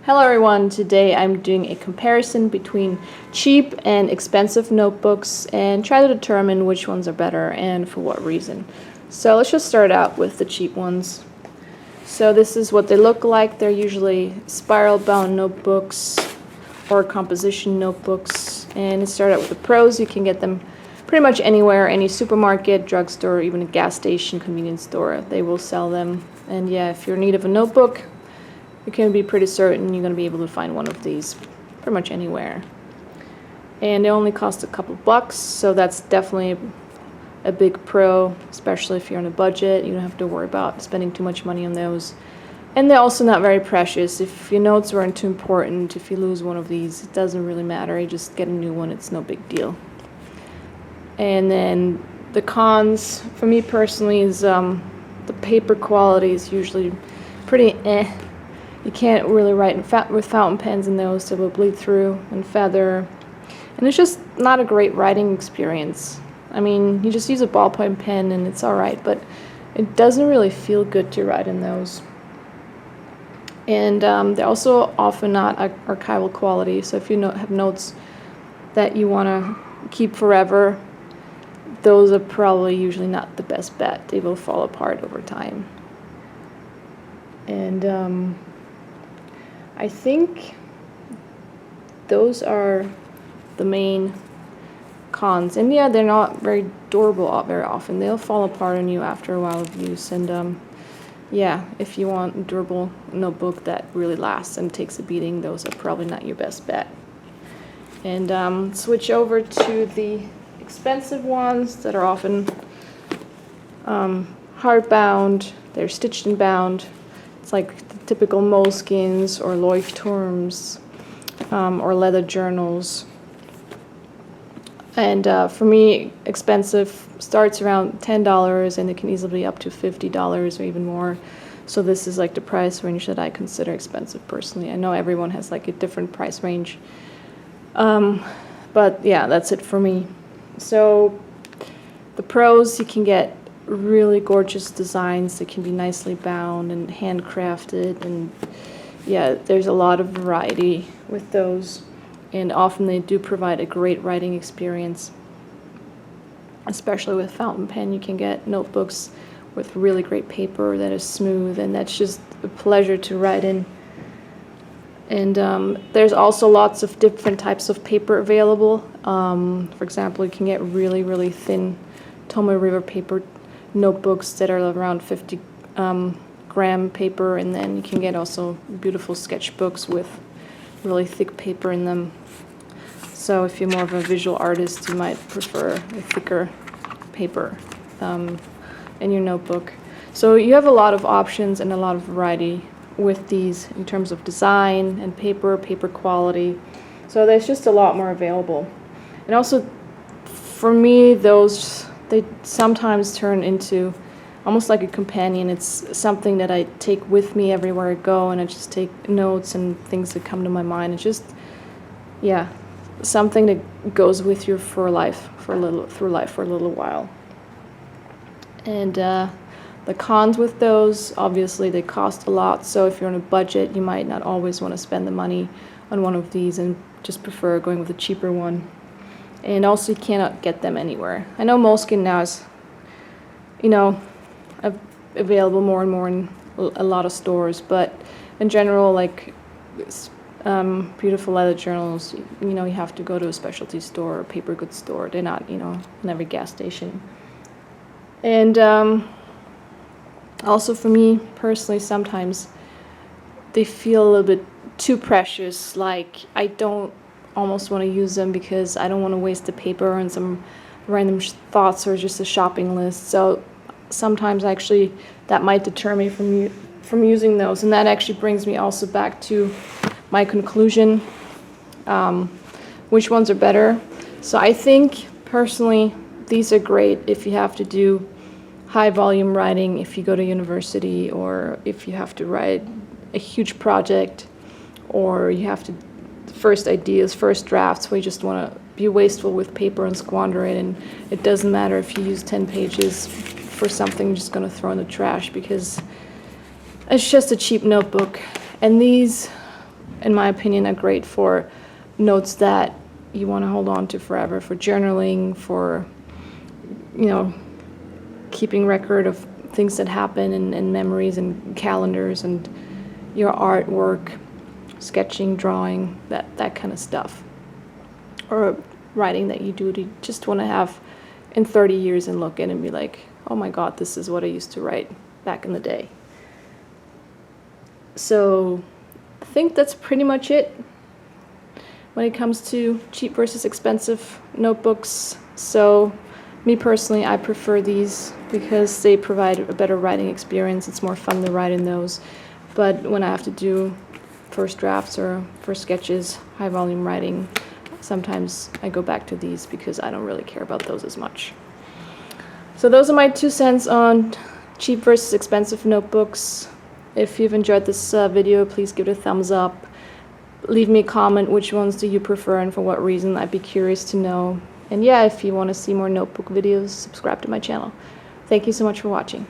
Hello everyone, today I'm doing a comparison between cheap and expensive notebooks and try to determine which ones are better and for what reason. So let's just start out with the cheap ones. So this is what they look like. They're usually spiral bound notebooks or composition notebooks. And to start out with the pros, you can get them pretty much anywhere, any supermarket, drugstore, even a gas station, convenience store. They will sell them. And yeah, if you're in need of a notebook, you can be pretty certain you're going to be able to find one of these pretty much anywhere. And they only cost a couple bucks, so that's definitely a big pro, especially if you're on a budget. You don't have to worry about spending too much money on those. And they're also not very precious. If your notes weren't too important, if you lose one of these, it doesn't really matter. You just get a new one, it's no big deal. And then the cons, for me personally, is the paper quality is usually pretty eh. You can't really write with fountain pens in those, so it will bleed through and feather. And it's just not a great writing experience. I mean, you just use a ballpoint pen and it's alright, but it doesn't really feel good to write in those. And they're also often not archival quality, so if you have notes that you want to keep forever, those are probably usually not the best bet. They will fall apart over time. And I think those are the main cons. And yeah, they're not very durable very often. They'll fall apart on you after a while of use. And yeah, if you want a durable notebook that really lasts and takes a beating, those are probably not your best bet. And switch over to the expensive ones that are often hardbound. They're stitched and bound. It's like the typical Moleskines or Leuchtturms or leather journals. And for me, expensive starts around $10 and it can easily be up to $50 or even more. So this is like the price range that I consider expensive personally. I know everyone has like a different price range. But yeah, that's it for me. So the pros, you can get really gorgeous designs that can be nicely bound and handcrafted, and yeah, there's a lot of variety with those, and often they do provide a great writing experience. Especially with fountain pen, you can get notebooks with really great paper that is smooth, and that's just a pleasure to write in. And there's also lots of different types of paper available. For example, you can get really, really thin Tomoe River paper notebooks that are around 50 gram paper, and then you can get also beautiful sketchbooks with really thick paper in them. So if you're more of a visual artist, you might prefer a thicker paper in your notebook. So you have a lot of options and a lot of variety with these in terms of design and paper quality. So there's just a lot more available. And also for me, they sometimes turn into almost like a companion. It's something that I take with me everywhere I go, and I just take notes and things that come to my mind. It's just, yeah, something that goes with you for life, for a little while. And the cons with those, obviously they cost a lot, so if you're on a budget, you might not always want to spend the money on one of these and just prefer going with a cheaper one. And also you cannot get them anywhere. I know Moleskine now is, available more and more in a lot of stores, but in general, like beautiful leather journals, you have to go to a specialty store or paper goods store. They're not, in every gas station. And also for me personally, sometimes they feel a little bit too precious. Like I don't almost want to use them because I don't want to waste the paper on some random thoughts or just a shopping list. So sometimes actually that might deter me from using those. And that actually brings me also back to my conclusion, which ones are better. So I think personally these are great if you have to do high volume writing, if you go to university, or if you have to write a huge project, or you have to first ideas, first drafts, where you just want to be wasteful with paper and squander it, and it doesn't matter if you use 10 pages for something you're just going to throw in the trash because it's just a cheap notebook. And these in my opinion, are great for notes that you want to hold on to forever, for journaling, for, you know, keeping record of things that happen, and memories and calendars and your artwork, sketching, drawing, that kind of stuff. Or writing that you do to just want to have in 30 years and look in and be like, oh my God, this is what I used to write back in the day. So I think that's pretty much it when it comes to cheap versus expensive notebooks. So me personally, I prefer these because they provide a better writing experience. It's more fun to write in those. But when I have to do first drafts or first sketches, high volume writing, sometimes I go back to these because I don't really care about those as much. So those are my 2 cents on cheap versus expensive notebooks. If you've enjoyed this video, please give it a thumbs up. Leave me a comment, which ones do you prefer and for what reason. I'd be curious to know. And yeah, if you want to see more notebook videos, subscribe to my channel. Thank you so much for watching.